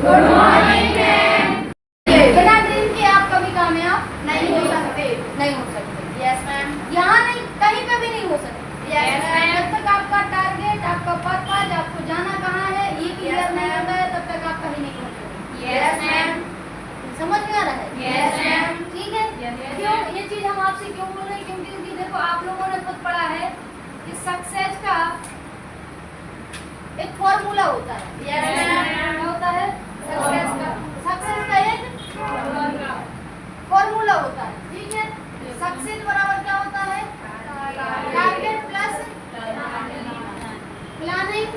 Good morning ma'am. बिना dream के आप कभी कामयाब नहीं हो सकते। Yes ma'am. यहाँ नहीं, कहीं पे भी नहीं हो सकते। Yes ma'am. जब तक आपका टारगेट, आपका पर्पस, आपको जाना कहाँ है ये क्लियर नहीं होता है, तब तक आप कहीं नहीं पहुँचोगे। Yes ma'am. समझ में आ रहा है? Yes ma'am. ठीक है। क्यों ये चीज हम आपसे क्यों बोल रहे हैं? क्योंकि देखो आप लोगों ने खुद पढ़ा है कि सक्सेस का एक फॉर्मूला होता है। Yes ma'am. क्या होता है? सक्सेस का एक फॉर्मूला होता है। ठीक है। सक्सेस बराबर क्या होता है? Target plus planning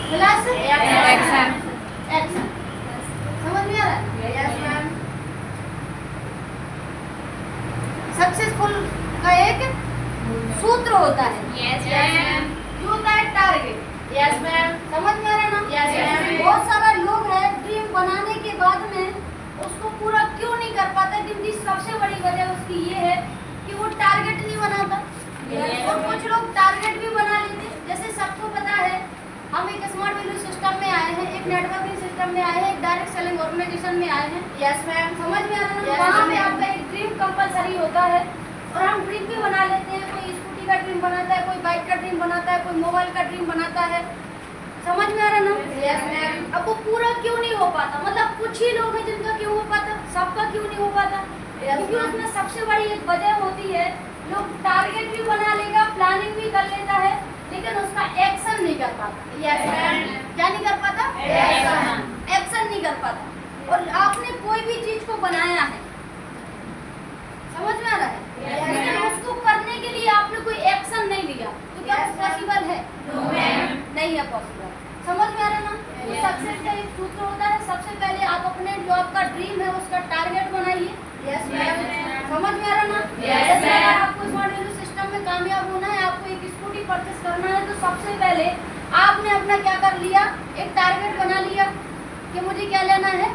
plus action. Action. समझ में आ रहा है? Yes ma'am. सक्सेसफुल का एक सूत्र होता है। Yes ma'am. जो होता है टारगेट। Yes ma'am. समझ में आ रहा है ना? Yes, ma'am. बहुत सारा लोग है ड्रीम बनाने के बाद में उसको पूरा क्यों नहीं कर पाता, क्योंकि सबसे बड़ी वजह उसकी ये है कि वो टारगेट नहीं बनाता। Yes. और कुछ लोग टारगेट भी बना लेते। जैसे सबको पता है हम एक स्मार्ट वैल्यू सिस्टम में आए हैं, एक नेटवर्किंग सिस्टम में आए हैं, एक डायरेक्ट सेलिंग ऑर्गेनाइजेशन में आए हैं। Yes ma'am. समझ में आ रहा है ना? Yes, वहाँ ma'am. पे आपका एक ड्रीम कंपलसरी होता है और हम ड्रीम भी बना लेते हैं। कोई स्कूटी का ड्रीम बनाता है, कोई बाइक का ड्रीम बनाता है, कोई मोबाइल का ड्रीम बनाता है। समझ में आ रहा है ना? Yes ma'am. अब वो पूरा क्यों नहीं हो पाता? मतलब कुछ ही लोग हैं जिनका क्यों हो पाता, सबका क्यों नहीं हो पाता? क्योंकि उसमें सबसे बड़ी एक वजह होती है, लोग टारगेट भी बना लेगा, प्लानिंग भी कर लेता है, लेकिन उसका एक्शन नहीं कर पाता। Yes ma'am. क्या नहीं कर पाता? Action. एक्शन नहीं कर पाता। और आपने कोई भी चीज को बनाया है, समझ में आ रहा है? Yes, लेकिन ma'am. उसको करने के लिए आपने कोई एक्शन नहीं लिया, तो क्या Yes, ma'am. पॉसिबल है? No ma'am. नहीं है पॉसिबल। समझ में आ रहा है ना? तो Yes. सक्सेस का एक सूत्र होता है, सबसे पहले आप अपने जो आपका ड्रीम है उसका टारगेट बनाइए। Yes ma'am. समझ में आ रहा है ना? Yes, जैसे अगर ma'am. आपको स्मार्ट वैल्यू सिस्टम में कामयाब होना है, आपको एक स्कूटी परचेस करना है, तो सबसे पहले आपने अपना क्या कर लिया, एक टारगेट बना लिया कि मुझे क्या लेना है,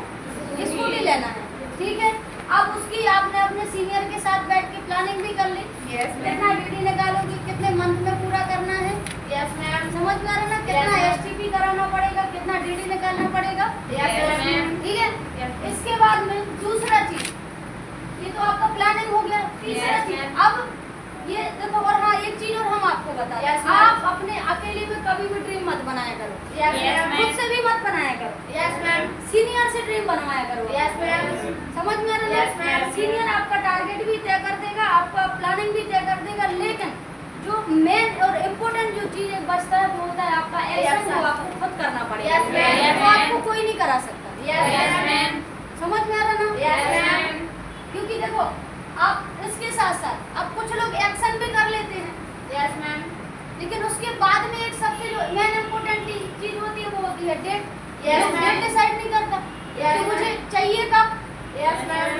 स्कूटी लेना है। ठीक है। अब उसकी आपने अपने सीनियर के साथ बैठ के प्लानिंग भी कर ली। यस कितना डीडी निकालोगे, कितने मंथ में पूरा करना है। Yes ma'am. समझ में आ रहा है ना? कितना Yes, ma'am. एसटीपी कराना पड़ेगा, कितना डीडी निकालना पड़ेगा। Yes, ma'am. ठीक है। Yes. इसके बाद में दूसरा चीज, ये तो आपका प्लानिंग हो गया। तीसरा Yes, चीज, ma'am. अब ये देखो, और हाँ एक चीज और हम आपको बताएं, Yes, ma'am. आप अपने अकेले में कभी भी ड्रीम मत बनाया करो। Yes, ma'am. खुद से भी मत बनाया करो। Yes ma'am. सीनियर से ड्रीम बनवाया करो। Yes ma'am. समझ में आ रहा है? Yes, ma'am. सीनियर आपका टारगेट भी तय कर देगा, आपका प्लानिंग भी तय कर देगा, लेकिन जो मेन और इम्पोर्टेंट जो चीज बचता है वो होता है आपका Yes, एक्शन, जो ma'am. आपको खुद करना पड़ेगा। Yes, ma'am. वो आपको कोई नहीं करा सकता। Yes ma'am. समझ में आ रहा ना? Yes ma'am. क्योंकि देखो, आप इसके साथ साथ अब कुछ लोग एक्शन भी कर लेते हैं, यस मैम। लेकिन उसके बाद में एक सबसे जो मेन इम्पोर्टेंट चीज होती है वो होती है डेट। Yes, लोग ma'am. डेट डिसाइड नहीं करता Yes, कि मुझे ma'am. चाहिए कब, यस मैम।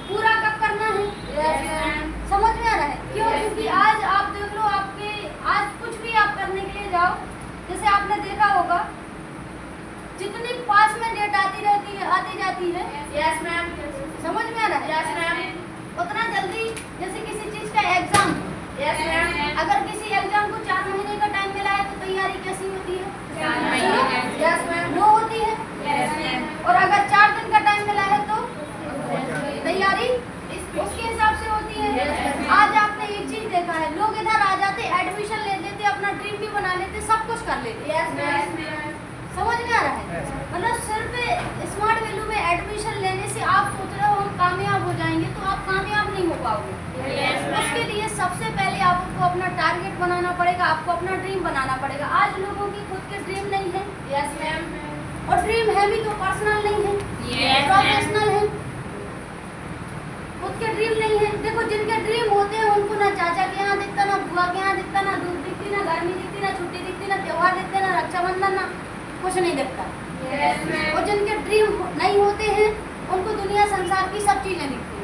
पूरा कब करना है। Yes ma'am. समझ में आ रहा है? क्यों? Yes. क्योंकि आज आप देख लो, आपके आज कुछ भी आप करने के लिए जाओ, जैसे आपने देखा होगा जितनी पास में डेट आती रहती है, आती जाती है, यस मैम। समझ में आ रहा है? Yes ma'am. उतना जल्दी जैसे किसी चीज का एग्जाम, यस मैम। अगर किसी एग्जाम को 4 महीने का टाइम मिला है तो तैयारी कैसी होती है? 4 महीने। Yes ma'am. नो होती है। Yes ma'am. और अगर 4 दिन का टाइम मिला है तो तैयारी उसके हिसाब से होती है। Yes. आज आपने एक चीज देखा है, लोग इधर आ जाते, एडमिशन ले लेते, अपना ड्रीम भी बना लेते, सब कुछ कर लेते। Yes ma'am. समझ में आ रहा है? मतलब सिर्फ स्मार्ट वैल्यू में एडमिशन लेने से आप सोच रहे हो हम कामयाब हो जाएंगे, तो आप कामयाब नहीं हो पाओगे। Yes, ma'am. उसके लिए सबसे पहले आपको अपना टारगेट बनाना पड़ेगा, आपको अपना ड्रीम बनाना पड़ेगा। आज लोगों की खुद के ड्रीम नहीं है, यस मैम। और ड्रीम है भी तो पर्सनल नहीं है, Yes, प्रोफेशनल है। खुद के ड्रीम नहीं है। देखो जिनके ड्रीम होते हैं उनको ना चाचा के यहाँ दिखता, ना बुआ के यहाँ दिखता, ना धूप दिखती, ना गर्मी दिखती, ना छुट्टी दिखती, ना त्योहार दिखते, ना रक्षाबंधन, ना कुछ नहीं दिखता। Yes ma'am. और जिनके ड्रीम नहीं होते हैं उनको दुनिया संसार की सब चीजें दिखती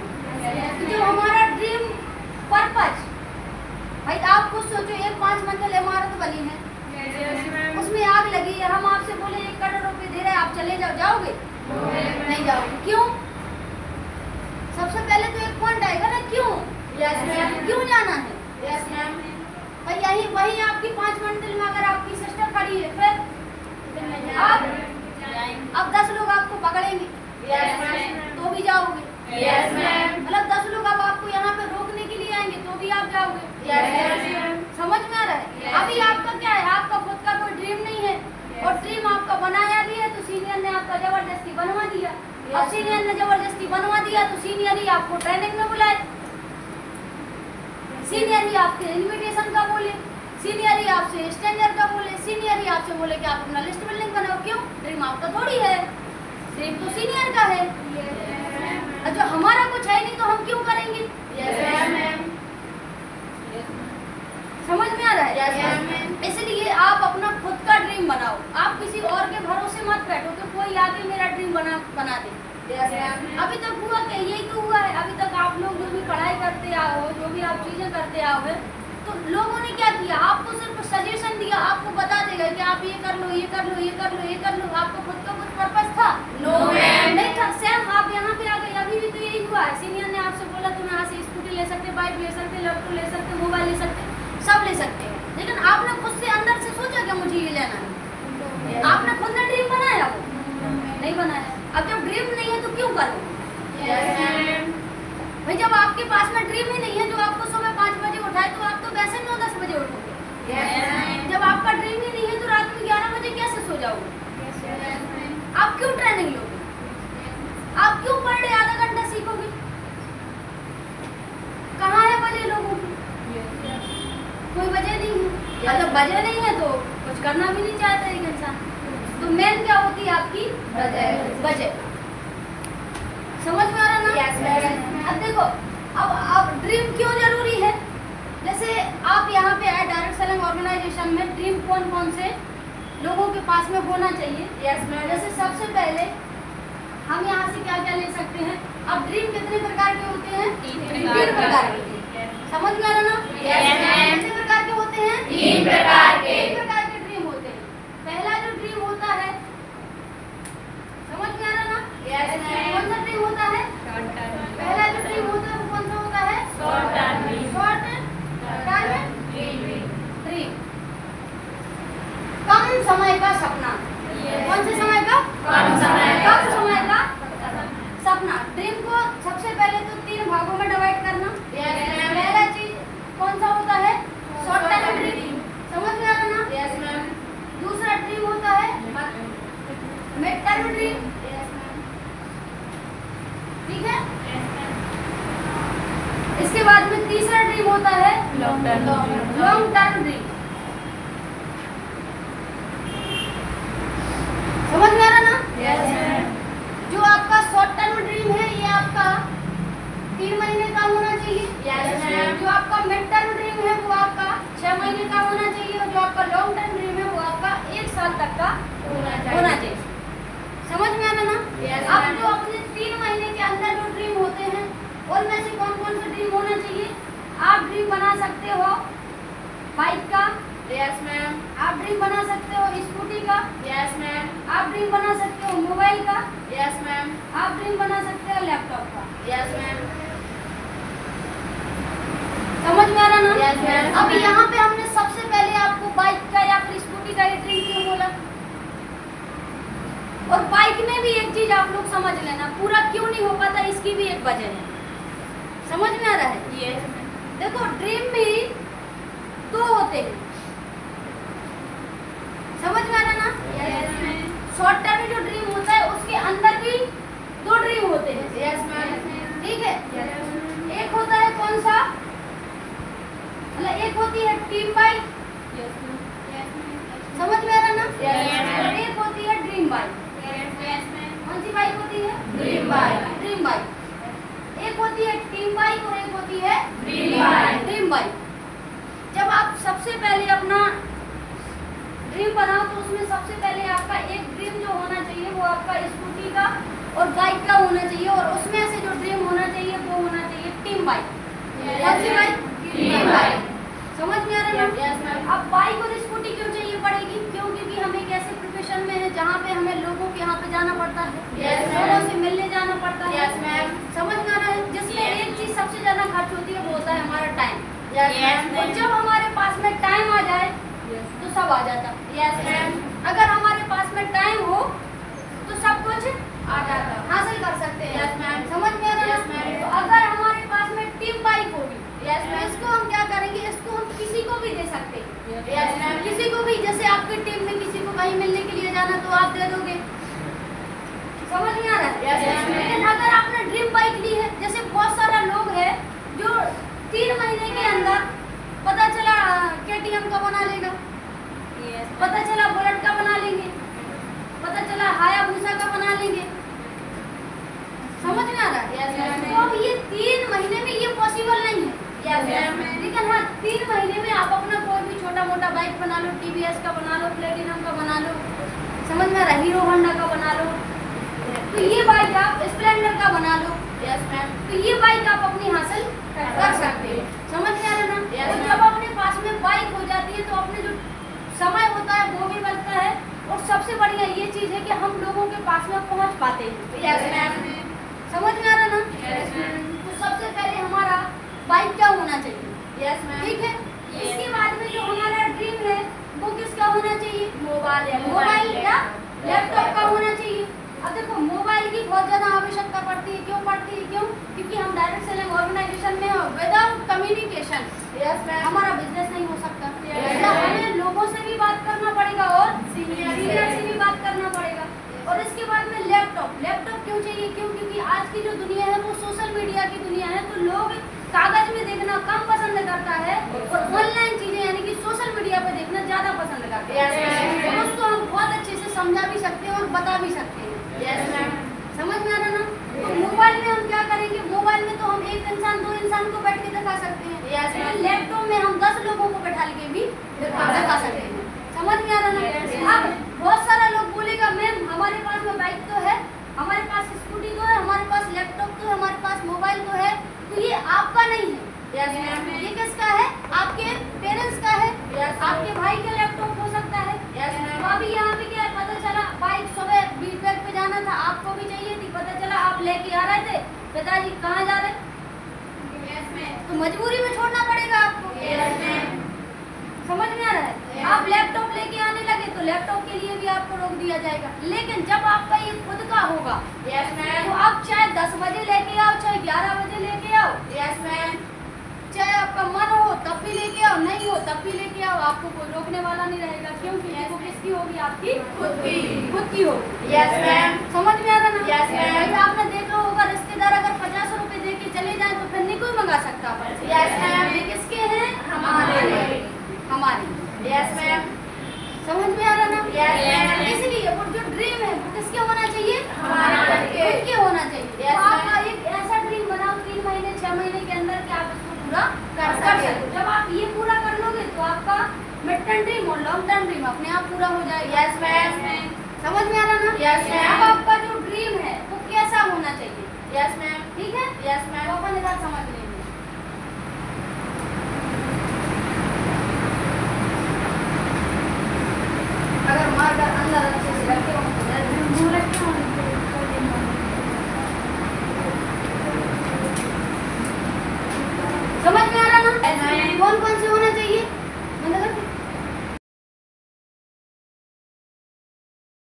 हैं। तो जो हमारा ड्रीम पर्पज, भाई आप खुद सोचो, एक 5 मंजिल इमारत बनी है, यस मैम। उसमें आग लगी है, हम आपसे बोले 1 करोड़ रुपए दे रहे हैं, आप चले जाओ, जाओगे? नहीं जाओगे। क्यों? सबसे पहले तो एक पॉइंट आएगा ना, क्यों? Yes ma'am. क्यों जाना है? Yes ma'am. भाई यही वही आपकी 5 मंजिल में अगर आपकी सिस्टर खड़ी है, फिर आप जाएंगे। अब 10 लोग अब सीनियर ने जबरदस्ती बनवा दिया तो सीनियर ही आपको ट्रेनिंग में बुलाए, सीनियर ही आपके इनविटेशन का बोले, सीनियर ही आपसे स्टैंडर्ड का बोले, सीनियर ही आपसे बोले कि आप अपना लिस्ट बिल्डिंग बनाओ। क्यों? ड्रीम आपका थोड़ी है, ड्रीम तो सीनियर का है। और जो हमारा कुछ है नहीं तो हम क्यों करेंगे? समझ में आ रहा है? इसलिए आप अपना खुद का ड्रीम बनाओ, आप किसी और के भरोसे मत बैठो कि कोई आके मेरा ड्रीम बना दे। अभी तक हुआ क्या? यही तो हुआ है। अभी तक आप लोग जो भी पढ़ाई करते आओ, जो भी आप चीजें करते आओ है, तो लोगों ने क्या किया? आपको सिर्फ सजेशन दिया, आपको बता देगा कि आप ये कर लो, ये कर लो, ये कर लो, ये कर लो। आपको खुद का कुछ पर्पस था? No ma'am. नहीं था। सेम आप यहाँ पे आ गए, अभी भी तो यही हुआ है। सीनियर ने आपसे बोला तुम यहाँ से स्कूटी ले सकते, बाइक ले सकते, लैपटॉप ले सकते, मोबाइल ले सकते, सब ले सकते हैं, लेकिन आपने खुद से अंदर से सोचा कि मुझे ये लेना है? आपने खुद ने ड्रीम बनाया? वो नहीं बनाया। अब जब ड्रीम नहीं है तो क्यों करो? भाई जब आपके पास में ड्रीम ही नहीं है, जो आपको सुबह 5 बजे उठाए, तो आप तो वैसे 9-10 बजे उठोगे। जब आपका ड्रीम ही नहीं है तो रात में 11 बजे कैसे सो जाओगे? आप क्यों ट्रेनिंग लोगे? आप क्यों पर डे आधा घंटा सीखोगे? कहाँ है वजह लोगों की? कोई वजह नहीं है। अगर वजह नहीं है तो कुछ करना भी नहीं चाहता एक इंसान। तो मेन क्या होती है आपकी? वजह। समझ में आ रहा ना? अब देखो, अब ड्रीम क्यों जरूरी है? जैसे आप यहाँ पे आए डायरेक्ट सेलिंग ऑर्गेनाइजेशन में, ड्रीम कौन कौन से लोगों के पास में होना चाहिए? जैसे सबसे पहले हम यहाँ से क्या क्या ले सकते हैं? अब ड्रीम कितने प्रकार के होते हैं? 3 प्रकार के। समझ में आ रहा ना? कितने प्रकार के होते हैं? 3 प्रकार के। 3 प्रकार के ड्रीम होते हैं। पहला जो ड्रीम होता है, समझ में आ रहा ना? कौन सा ड्रीम होता है? पहला जो ड्रीम होता है वो कौन सा होता है? शॉर्ट टर्म ड्रीम, कम समय का सपना। कौन से समय का? कम समय का सपना। ड्रीम को सबसे पहले तो 3 भागों में डिवाइड करना। पहला चीज कौन सा होता है? Short term dream. समझ में आ रहा ना? दूसरा ड्रीम होता है मिड टर्म ड्रीम। ठीक है? इसके बाद में तीसरा ड्रीम होता है लॉन्ग टर्म ड्रीम। समझ में आ रहा ना? जो आपका शॉर्ट टर्म ड्रीम है ये आपका 3 महीने का होना चाहिए। जो आपका मिड टर्म ड्रीम है वो आपका 6 महीने का होना चाहिए, और जो आपका लॉन्ग टर्म ड्रीम है वो आपका 1 साल तक का होना चाहिए। समझ में आ रहा ना? अब जो अपने 3 महीने के अंदर जो ड्रीम होते हैं उनमें से कौन कौन से ड्रीम होना चाहिए? आप ड्रीम बना सकते हो बाइक का। आप ड्रीम बना सकते हो स्कूटी का। आप ड्रीम बना सकते हो मोबाइल का। आप ड्रीम बना सकते हो लैपटॉप का। समझ में आ रहा ना? अब यहाँ पे हमने सबसे पहले आपको बाइक का या फिर स्कूटी का ये ड्रीम क्यों बोला? और बाइक में भी एक चीज आप लोग समझ लेना, पूरा क्यों नहीं हो पाता इसकी भी एक वजह है। समझ में आ रहा है? देखो ड्रीम भी 2 होते हैं। समझ में आ रहा ना? शॉर्ट टर्म जो ड्रीम होता है उसके अंदर भी 2 ड्रीम होते हैं। ठीक है? एक होता है कौन सा? मतलब एक होती है टीम बाइक। समझ में आ रहा ना? और एक होती है ड्रीम बाइक। कौन सी बाइक होती है? Dream bike. एक होती है टीम बाइक और एक होती है ड्रीम बाइक। जब आप सबसे पहले अपना ड्रीम बनाओ तो उसमें सबसे पहले आपका एक ड्रीम जो होना चाहिए वो आपका स्कूटी का और बाइक का होना चाहिए, और उसमें से जो ड्रीम होना चाहिए वो होना चाहिए टीम बाइक। कौन सी बाइक? Team bike. समझ में आ रहा है? अब बाइक और स्कूटी क्यों चाहिए पड़ेगी? क्योंकि भी हम एक ऐसे प्रोफेशन में है जहाँ पे हमें लोगों के यहाँ पे जाना पड़ता है, लोगों से मिलने जाना पड़ता है। समझ में आ रहा है? जिसमें एक चीज सबसे ज्यादा खर्च होती है वो होता है हमारा टाइम। और जब हमारे पास में टाइम आ जाए तो सब आ जाता है। अगर हमारे पास में टाइम हो तो सब कुछ हासिल कर सकते हैं। समझ में आ रहा है? तो अगर हमारे पास में टीम बाइक होगी तो इसको हम क्या करेंगे? इसको हम किसी को भी दे सकते हैं। किसी को भी, जैसे आपकी टीम में किसी को कहीं मिलने के लिए जाना तो आप दे दोगे। समझ में आ रहा है? आपने ड्रीम बाइक ली है, जैसे बहुत सारा लोग है जो 3 महीने के अंदर पता चला KTM का बना लेगा, पता चला बुलेट का बना लेंगे, पता चला हायाबुसा का बना लेंगे। समझ में आ रहा है? तो अब ये 3 महीने में ये पॉसिबल नहीं है, लेकिन हाँ 3 महीने में आप अपना कोई भी छोटा मोटा बाइक बना लो, TVS का बना लो, प्लेटिनम का बना लो, समझ में आ रहा है, हीरो होंडा का बना लो, तो ये बाइक आप स्प्लेंडर का बना लो। तो ये बाइक आप अपनी हासिल कर सकते हो। समझ में आ रहा है ना? तो जब अपने पास में बाइक हो जाती है तो अपने जो समय होता है वो भी बचता है, और सबसे बढ़िया ये चीज है कि हम लोगों के पास में पहुंच पाते हैं। समझ में आ रहा है ना? तो सबसे पहले हमारा बाइक क्या होना चाहिए, ठीक है। इसके बाद में जो हमारा ड्रीम है वो किसका होना चाहिए, मोबाइल या लैपटॉप का होना चाहिए। अब देखो मोबाइल की बहुत ज्यादा आवश्यकता पड़ती है, क्यों पड़ती है, क्यों, क्योंकि हम डायरेक्ट सेलिंग ऑर्गेनाइजेशन में विदाउट कम्युनिकेशन हमारा बिजनेस नहीं हो सकता। तो हमें लोगों से भी बात करना पड़ेगा और सीनियर से भी बात करना पड़ेगा। और इसके बाद में लैपटॉप क्यों चाहिए, क्यों, क्योंकि आज की जो दुनिया है वो सोशल मीडिया की दुनिया है, तो लोग कागज में देखना कम पसंद करता है और ऑनलाइन चीजें यानी कि सोशल मीडिया पे देखना ज्यादा पसंद करते हैं। तो उसको हम बहुत अच्छे से समझा भी सकते हैं और बता भी सकते हैं। समझ में आ रहा ना? तो मोबाइल में हम क्या करेंगे, मोबाइल में तो हम एक इंसान 2 इंसान को बैठ के दिखा सकते हैं, लैपटॉप में हम 10 लोगों को बैठा के भी दिखा सकते हैं। समझ में आ रहा ना? अब बहुत सारा लोग बोलेगा मैम हमारे पास में बाइक तो है, हमारे पास स्कूटी तो है, हमारे पास लैपटॉप तो है, हमारे पास मोबाइल तो है, तो ये आपका नहीं है। ये किसका है, आपके पेरेंट्स का है, आपके भाई का लैपटॉप हो सकता है। तो अभी यहाँ पे क्या पता चला, बाइक सुबह बीच पे जाना था, आपको भी चाहिए थी, पता चला आप लेके आ रहे थे, पिताजी कहाँ जा रहे, तो मजबूरी में छोड़ना पड़ेगा आपको। समझ में आ रहा है? आप लैपटॉप लेके आने लगे तो लैपटॉप के लिए भी आपको रोक दिया जाएगा, लेकिन जब आपका ये खुद का होगा तो आप चाहे 10 बजे लेके आओ, चाहे 11 बजे लेके आओ, चाहे आपका मन हो तब भी लेके आओ, नहीं हो तब भी लेके आओ, आपको कोई रोकने वाला नहीं रहेगा। क्यों, क्योंकि वो किसकी होगी, आपकी खुद की होगी। समझ में आ रहा ना? भाई आपने देखा होगा रिश्तेदार अगर 50 रुपए दे के चले जाए तो फिर नहीं कोई मंगा सकता। ये किसके हैं, हमारे। समझ में आ रहा ना? इसलिए वो जो ड्रीम है वो किसके होना चाहिए, खुद के होना चाहिए। तो आपका एक ऐसा ड्रीम बनाओ 3 महीने 6 महीने के अंदर कि आप इसको पूरा कर सकते। जब आप ये पूरा कर लोगे तो आपका मिड टर्म ड्रीम और लॉन्ग टर्म ड्रीम अपने आप पूरा हो जाएगा। समझ में आ रहा ना? अब आपका जो ड्रीम है वो कैसा होना चाहिए, ठीक है, तो अपन इधर समझ लेंगे।